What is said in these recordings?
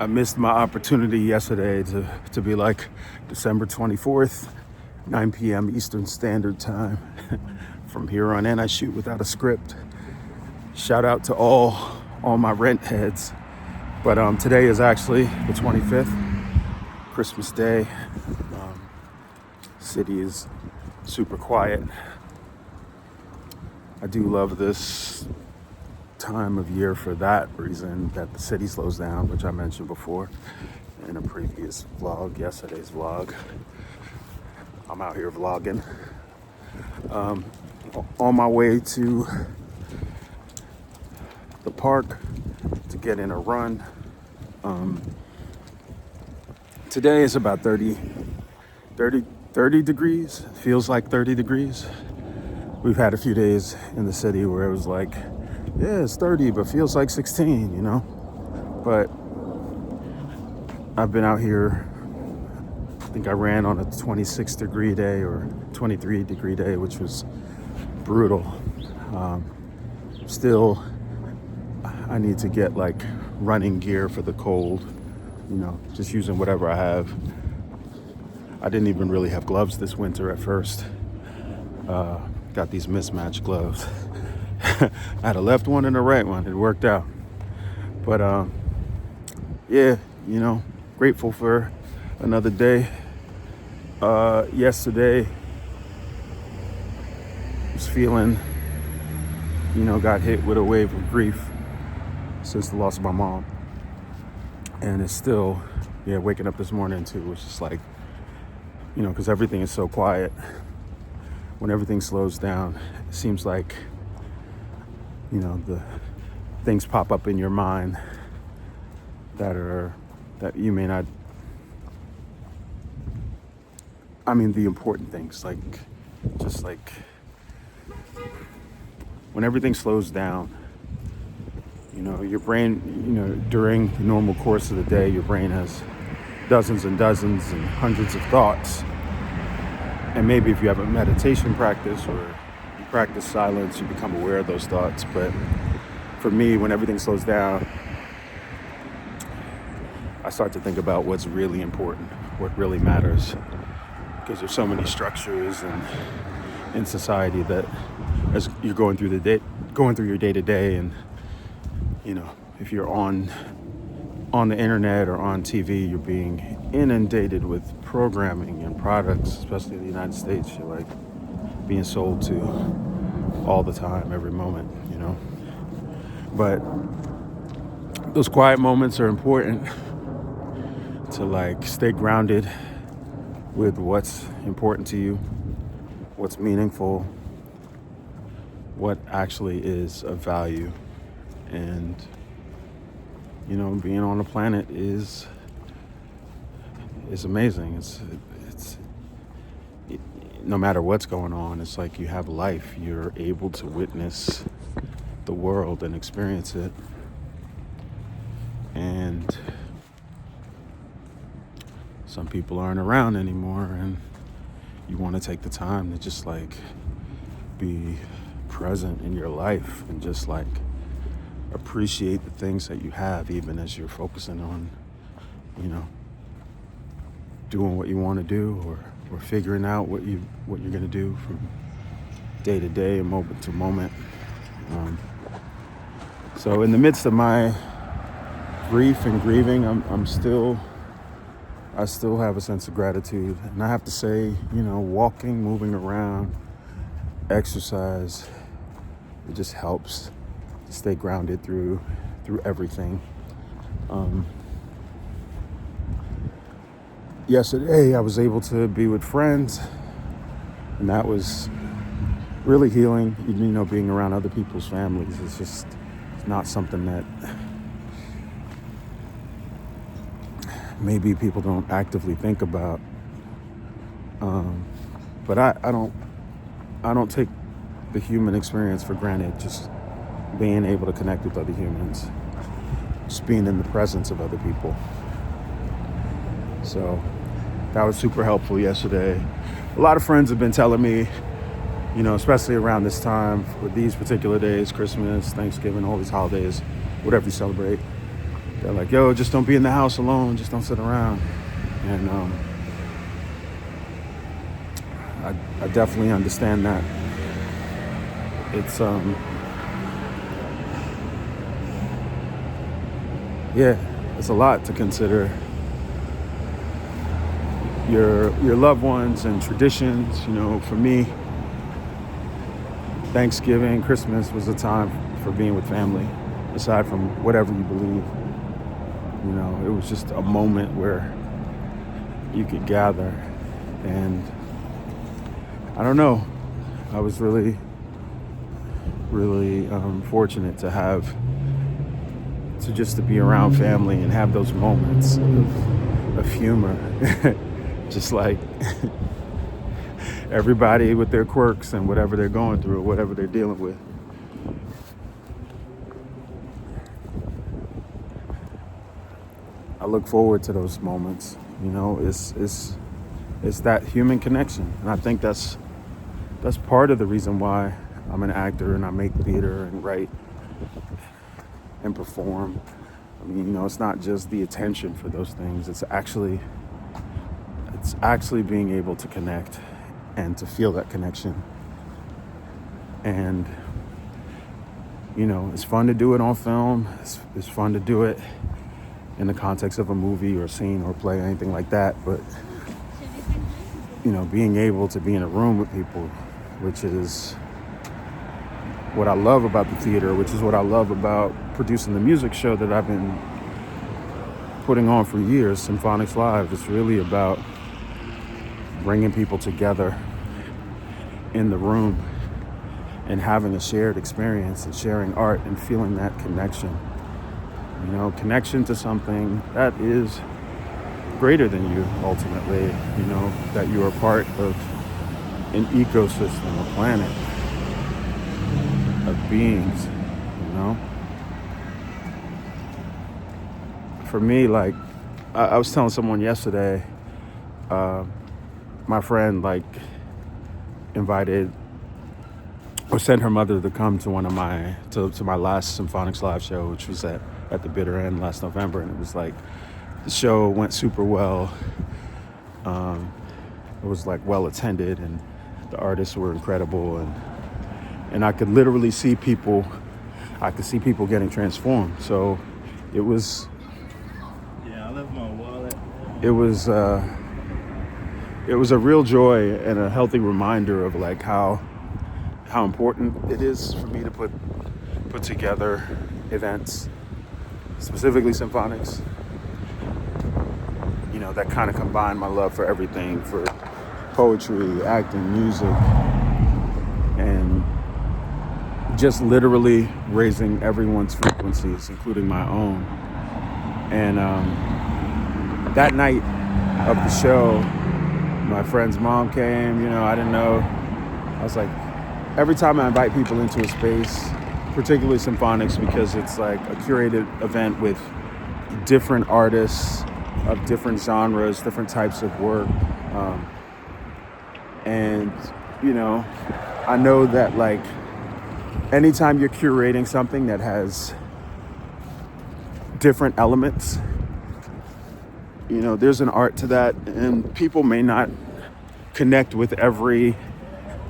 I missed my opportunity yesterday to be like December 24th, 9 p.m. Eastern Standard Time. From here on in, I shoot without a script. Shout out to all my rent heads. But today is actually the 25th, Christmas Day. City is super quiet. I do love this time of year for that reason, that the city slows down, which I mentioned before in a previous vlog, yesterday's vlog. I'm out here vlogging. On my way to the park to get in a run. Today is about 30 degrees. Feels like 30 degrees. We've had a few days in the city where it was like, yeah, it's 30, but feels like 16, you know? But I've been out here, I think I ran on a 26 degree day or 23 degree day, which was brutal. Still, I need to get like running gear for the cold, you know, just using whatever I have. I didn't even really have gloves this winter at first. Got these mismatched gloves. I had a left one and a right one. It worked out. But yeah, you know, grateful for another day. Yesterday, was feeling, you know, got hit with a wave of grief since the loss of my mom. And it's still, yeah, waking up this morning too was just like, you know, because everything is so quiet. When everything slows down, it seems like, you know, the things pop up in your mind that you may not, I mean, the important things, like, just like, when everything slows down, you know, your brain, you know, during the normal course of the day, your brain has dozens and dozens and hundreds of thoughts. And maybe if you have a meditation practice or you practice silence, you become aware of those thoughts. But for me, when everything slows down, I start to think about what's really important, what really matters. Because there's so many structures and in society that as you're going through your day to day, and you know, if you're on the internet or on TV, you're being inundated with programming and products, especially in the United States. You're like being sold to all the time, every moment, you know. But those quiet moments are important to like stay grounded with what's important to you, what's meaningful, what actually is of value. And you know, being on the planet is amazing. It's no matter what's going on, it's like you have life. You're able to witness the world and experience it. And some people aren't around anymore, and you want to take the time to just like be present in your life and just like appreciate the things that you have, even as you're focusing on, you know, doing what you want to do or figuring out what you're going to do from day to day and moment to moment. So in the midst of my grief and grieving, I still have a sense of gratitude. And I have to say, you know, walking, moving around, exercise, it just helps to stay grounded through everything. Yesterday, I was able to be with friends, and that was really healing. You know, being around other people's families is just not something that maybe people don't actively think about. But I don't take the human experience for granted. Just being able to connect with other humans, just being in the presence of other people. So that was super helpful yesterday. A lot of friends have been telling me, you know, especially around this time, with these particular days, Christmas, Thanksgiving, all these holidays, whatever you celebrate, They're like, yo, just don't be in the house alone, just don't sit around. And I definitely understand that. It's yeah, it's a lot to consider your loved ones and traditions. You know, for me, Thanksgiving, Christmas was a time for being with family, aside from whatever you believe. You know, it was just a moment where you could gather. And I don't know, I was really, really fortunate to just to be around family and have those moments of humor. Just like everybody with their quirks and whatever they're going through or whatever they're dealing with. I look forward to those moments. You know, it's that human connection. And I think that's part of the reason why I'm an actor and I make theater and write and perform. I mean, you know, it's not just the attention for those things. It's actually being able to connect and to feel that connection. And, you know, it's fun to do it on film. It's fun to do it in the context of a movie or scene or play, anything like that. But, you know, being able to be in a room with people, which is what I love about the theater, which is what I love about producing the music show that I've been putting on for years, Symphonics Live. It's really about bringing people together in the room and having a shared experience and sharing art and feeling that connection. You know, connection to something that is greater than you ultimately, you know, that you are part of an ecosystem, a planet of beings, you know. For me, like, I was telling someone yesterday, my friend, like, invited or sent her mother to come to to my last Symphonics Live show, which was at the bitter end last November. And it was like, the show went super well. It was like well attended and the artists were incredible. And I could literally see people getting transformed. So it was, I left my wallet. it was a real joy and a healthy reminder of like how important it is for me to put together events, specifically symphonics, you know, that kind of combine my love for everything, for poetry, acting, music, and just literally raising everyone's frequencies, including my own. And that night of the show, my friend's mom came. You know, I didn't know. I was like, every time I invite people into a space, particularly symphonics, because it's like a curated event with different artists of different genres, different types of work. And, you know, I know that like anytime you're curating something that has different elements, you know, there's an art to that, and people may not connect with every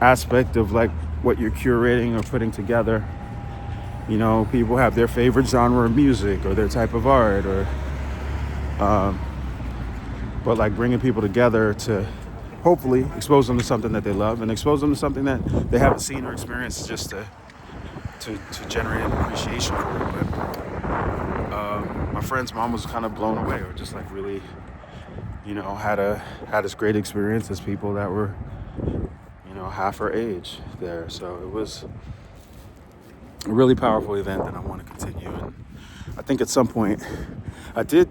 aspect of like what you're curating or putting together. You know, people have their favorite genre of music or their type of art, or but like bringing people together to hopefully expose them to something that they love and expose them to something that they haven't seen or experienced, just to generate an appreciation for it. But my friend's mom was kind of blown away, or just like really, you know, had this great experience as people that were, you know, half her age there. So it was a really powerful event that I want to continue. And I think at some point I did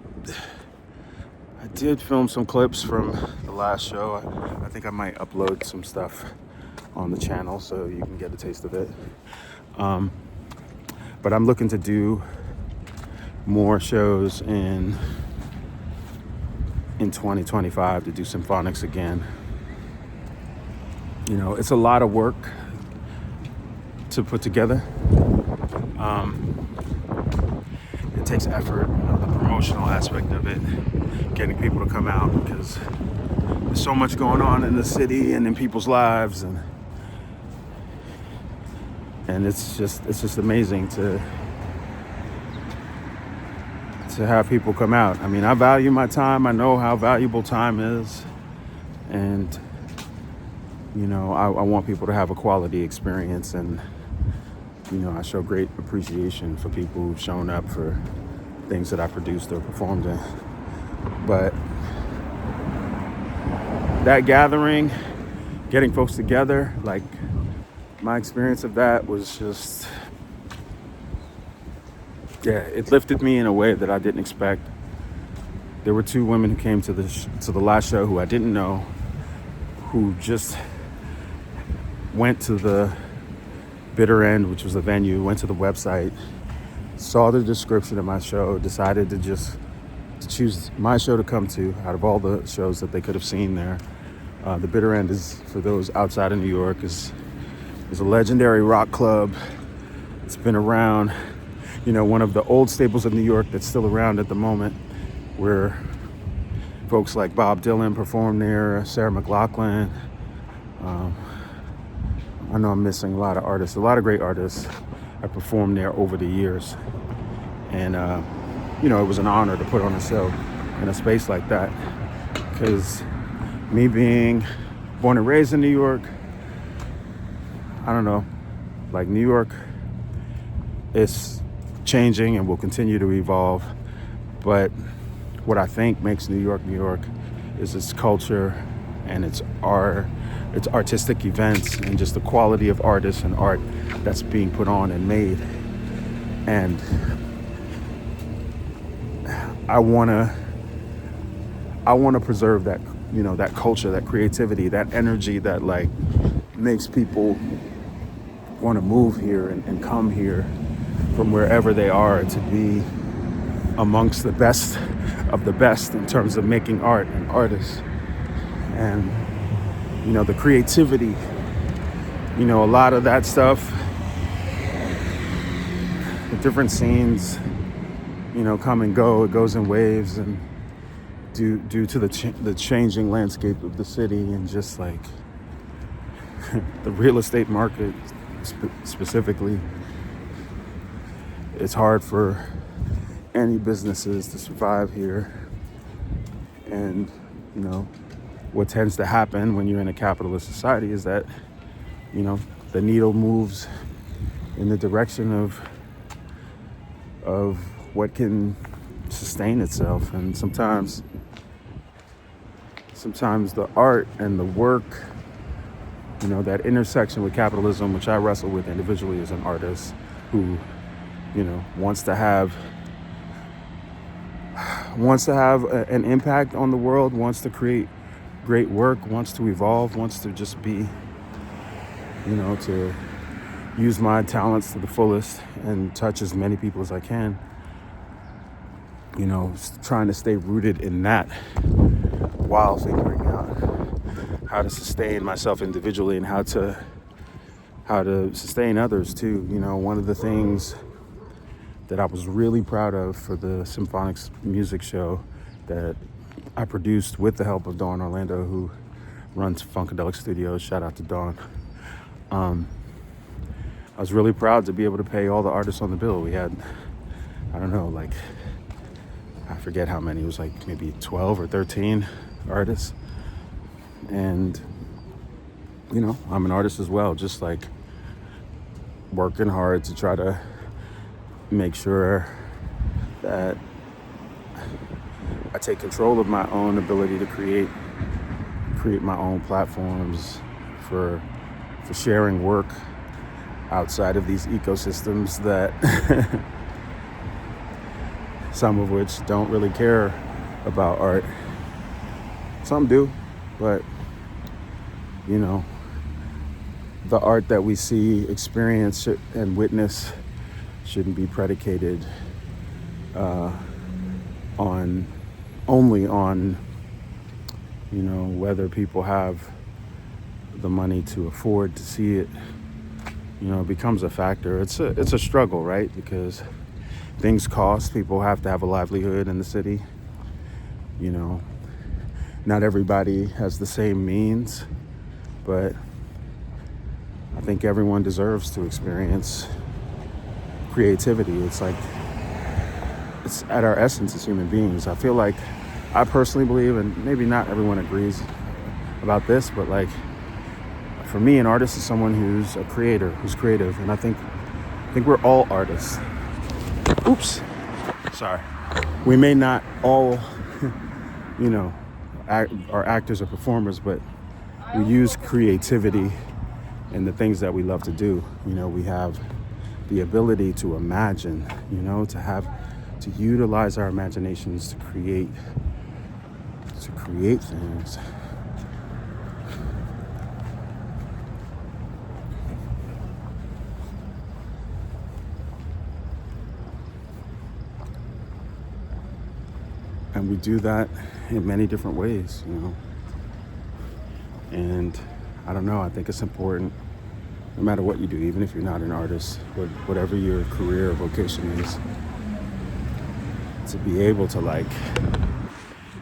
film some clips from the last show. I think I might upload some stuff on the channel so you can get a taste of it. But I'm looking to do more shows in 2025, to do symphonics again. You know, it's a lot of work to put together. It takes effort, the promotional aspect of it, getting people to come out, because there's so much going on in the city and in people's lives, and it's just amazing to have people come out. I mean, I value my time. I know how valuable time is, and I want people to have a quality experience, and I show great appreciation for people who've shown up for things that I produced or performed in. But that gathering, getting folks together, like, my experience of that was just, it lifted me in a way that I didn't expect. There were two women who came to the last show who I didn't know, who just went to the Bitter End, which was the venue, went to the website, saw the description of my show, decided to choose my show to come to out of all the shows that they could have seen there. The Bitter End is, for those outside of New York, is a legendary rock club. It's been around, one of the old staples of New York that's still around at the moment, where folks like Bob Dylan performed there, Sarah McLachlan. I know I'm missing a lot of artists, a lot of great artists have performed there over the years. And, it was an honor to put on a show in a space like that, because me being born and raised in New York, I don't know, like, New York is changing and will continue to evolve. But what I think makes New York is its culture and its art, its artistic events, and just the quality of artists and art that's being put on and made. And I want to preserve that, that culture, that creativity, that energy that, like, makes people want to move here and come here from wherever they are to be amongst the best of the best in terms of making art and artists. And the creativity, a lot of that stuff, the different scenes, come and go. It goes in waves, and due to the changing landscape of the city, and just like the real estate market specifically, it's hard for any businesses to survive here. And what tends to happen when you're in a capitalist society is that the needle moves in the direction of what can sustain itself. And sometimes the art and the work, that intersection with capitalism, which I wrestle with individually as an artist who wants to have an impact on the world, wants to create great work, wants to evolve, wants to just be, to use my talents to the fullest and touch as many people as I can. Trying to stay rooted in that while figuring out how to sustain myself individually and how to sustain others too. One of the things that I was really proud of for the symphonic music show that I produced with the help of Dawn Orlando, who runs Funkadelic Studios. Shout out to Dawn. I was really proud to be able to pay all the artists on the bill. We had, I don't know, like, I forget how many. It was like maybe 12 or 13 artists. And, I'm an artist as well, just like working hard to try to make sure that I take control of my own ability to create my own platforms for sharing work outside of these ecosystems that some of which don't really care about art. Some do, but the art that we see, experience, and witness shouldn't be predicated only on whether people have the money to afford to see it. It becomes a factor. It's a struggle, right? Because things cost. People have to have a livelihood in the city. You know, not everybody has the same means, but I think everyone deserves to experience creativity. It's like, it's at our essence as human beings. I feel like, I personally believe, and maybe not everyone agrees about this, but like, for me, an artist is someone who's a creator, who's creative. And I think we're all artists. Oops, sorry. We may not all, are actors or performers, but we use creativity in the things that we love to do. We have the ability to imagine, to utilize our imaginations to create things. And we do that in many different ways, And I don't know, I think it's important, no matter what you do, even if you're not an artist, whatever your career or vocation is, to be able to like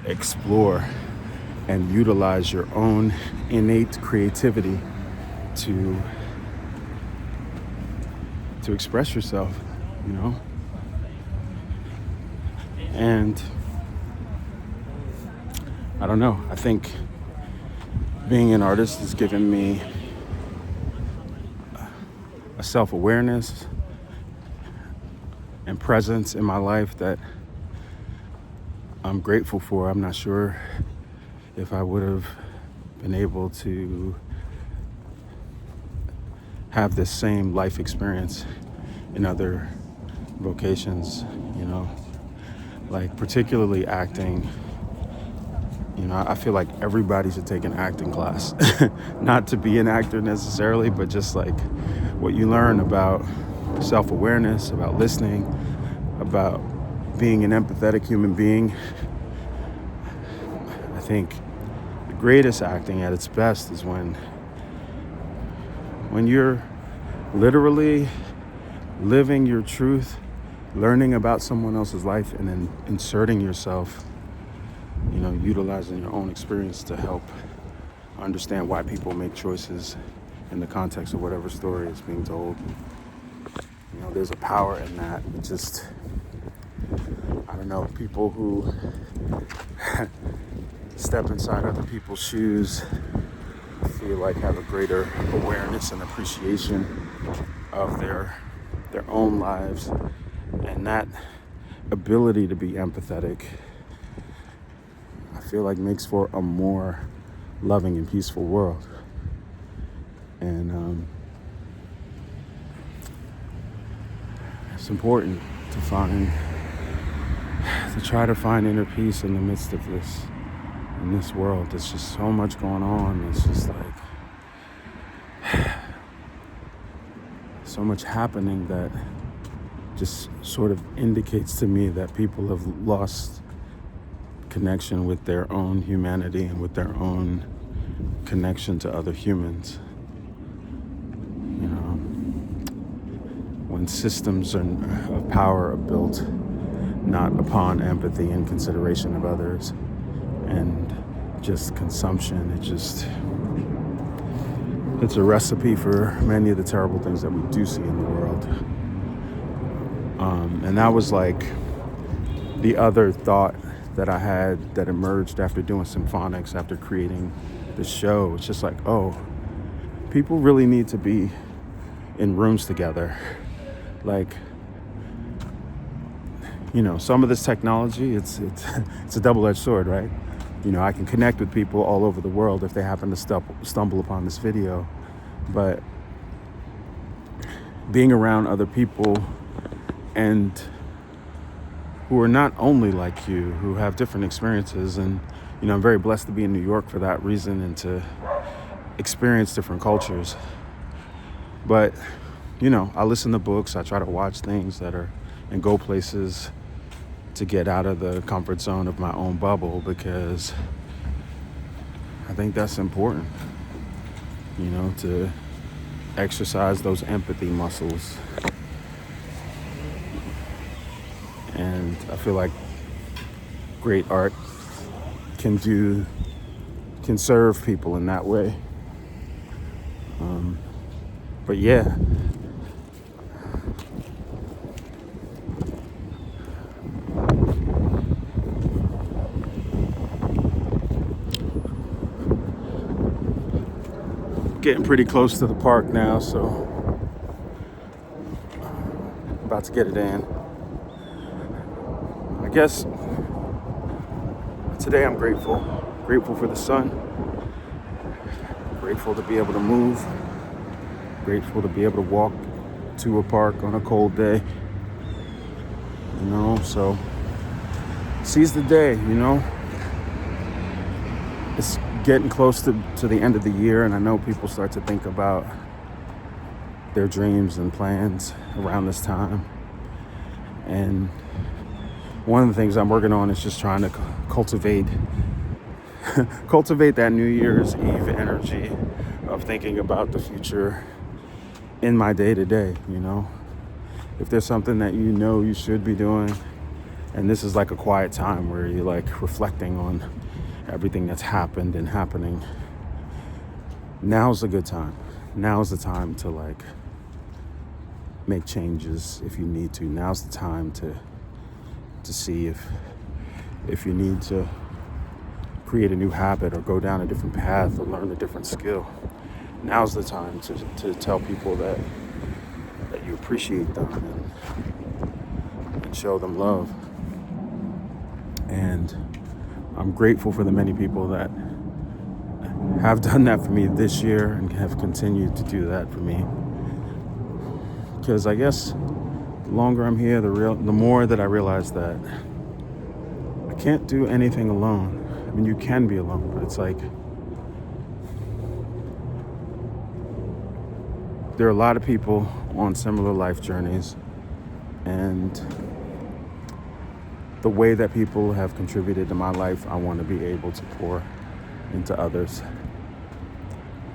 explore and utilize your own innate creativity to express yourself, And I don't know, I think being an artist has given me a self-awareness and presence in my life that I'm grateful for. I'm not sure if I would have been able to have this same life experience in other vocations, like particularly acting. I feel like everybody should take an acting class. Not to be an actor necessarily, but just like what you learn about self-awareness, about listening, about being an empathetic human being. I think the greatest acting at its best is when you're literally living your truth, learning about someone else's life, and then inserting yourself, utilizing your own experience to help understand why people make choices in the context of whatever story is being told. There's a power in that. It's just, I don't know, people who step inside other people's shoes feel like have a greater awareness and appreciation of their own lives, and that ability to be empathetic, I feel like makes for a more loving and peaceful world. And it's important to try to find inner peace in the midst of this, in this world. There's just so much going on. It's just like so much happening that just sort of indicates to me that people have lost connection with their own humanity and with their own connection to other humans. When systems of power are built not upon empathy and consideration of others and just consumption, it's a recipe for many of the terrible things that we do see in the world. And that was like the other thought that I had that emerged after doing symphonics, after creating the show. It's just like, people really need to be in rooms together. Like, some of this technology, it's a double-edged sword, right? I can connect with people all over the world if they happen to stumble upon this video. But being around other people and who are not only like you, who have different experiences, and I'm very blessed to be in New York for that reason and to experience different cultures. But I listen to books, I try to watch things that are and go places to get out of the comfort zone of my own bubble, because I think that's important, to exercise those empathy muscles. I feel like great art can serve people in that way. But yeah, getting pretty close to the park now, so about to get it in. I guess today I'm grateful for the sun, grateful to be able to move, grateful to be able to walk to a park on a cold day, so seize the day. It's getting close to the end of the year, and I know people start to think about their dreams and plans around this time. And one of the things I'm working on is just trying to cultivate that New Year's Eve energy of thinking about the future in my day-to-day. If there's something that you should be doing, and this is like a quiet time where you're like reflecting on everything that's happened and happening, now's a good time. Now's the time to like make changes if you need to. Now's the time to see if you need to create a new habit or go down a different path or learn a different skill. Now's the time to tell people that you appreciate them and show them love. And I'm grateful for the many people that have done that for me this year and have continued to do that for me. Because I guess the longer I'm here, the more that I realize that I can't do anything alone. I mean, you can be alone, but it's like there are a lot of people on similar life journeys, and the way that people have contributed to my life, I want to be able to pour into others.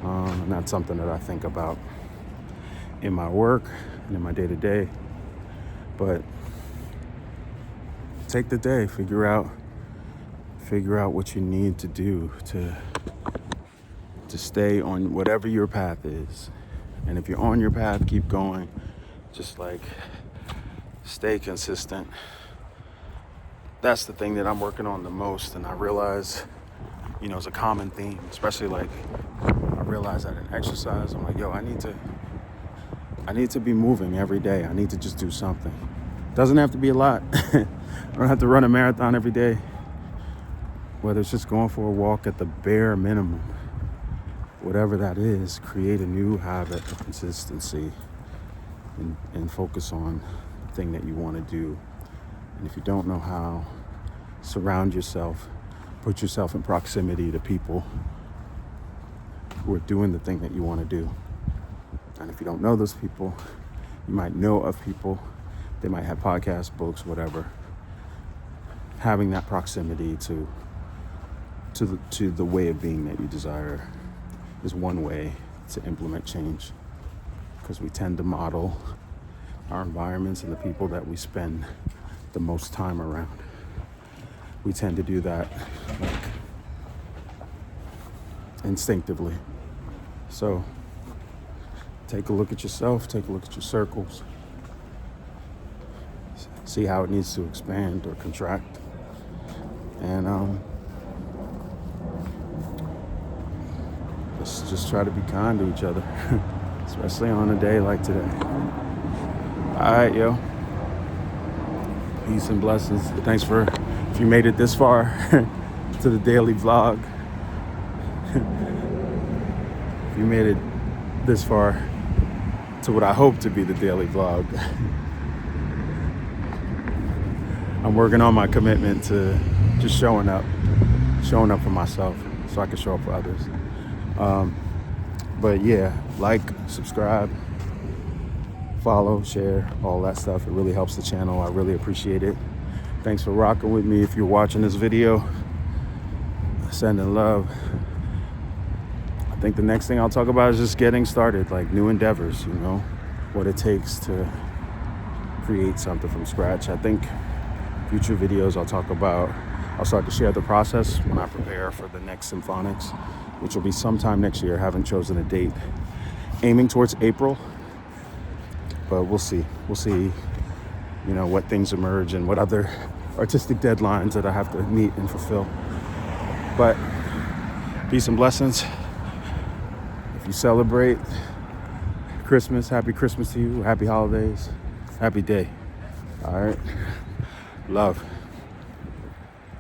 And that's something that I think about in my work and in my day-to-day. But take the day, figure out what you need to do to stay on whatever your path is. And if you're on your path, keep going. Just like stay consistent. That's the thing that I'm working on the most, and I realize, it's a common theme, especially like I realize that in exercise, I'm like, I need to be moving every day. I need to just do something. Doesn't have to be a lot. I don't have to run a marathon every day. Whether it's just going for a walk at the bare minimum, whatever that is, create a new habit of consistency and focus on the thing that you want to do. And if you don't know how, surround yourself, put yourself in proximity to people who are doing the thing that you want to do. And if you don't know those people, you might know of people. They might have podcasts, books, whatever. Having that proximity to the way of being that you desire is one way to implement change, because we tend to model our environments and the people that we spend the most time around. We tend to do that instinctively. So take a look at yourself, take a look at your circles, see how it needs to expand or contract, and let's just try to be kind to each other, especially on a day like today. All right, yo. Peace and blessings. Thanks if you made it this far to the daily vlog. If you made it this far to what I hope to be the daily vlog. I'm working on my commitment to just showing up for myself so I can show up for others. But yeah, like, subscribe, follow, share, all that stuff. It really helps the channel. I really appreciate it. Thanks for rocking with me. If you're watching this video, sending love. I think the next thing I'll talk about is just getting started, like new endeavors, what it takes to create something from scratch. I think future videos, I'll start to share the process when I prepare for the next symphonics, which will be sometime next year. I haven't chosen a date. Aiming towards April, but we'll see. We'll see, what things emerge and what other artistic deadlines that I have to meet and fulfill. But peace and blessings. If you celebrate Christmas, happy Christmas to you. Happy holidays. Happy day. All right. Love.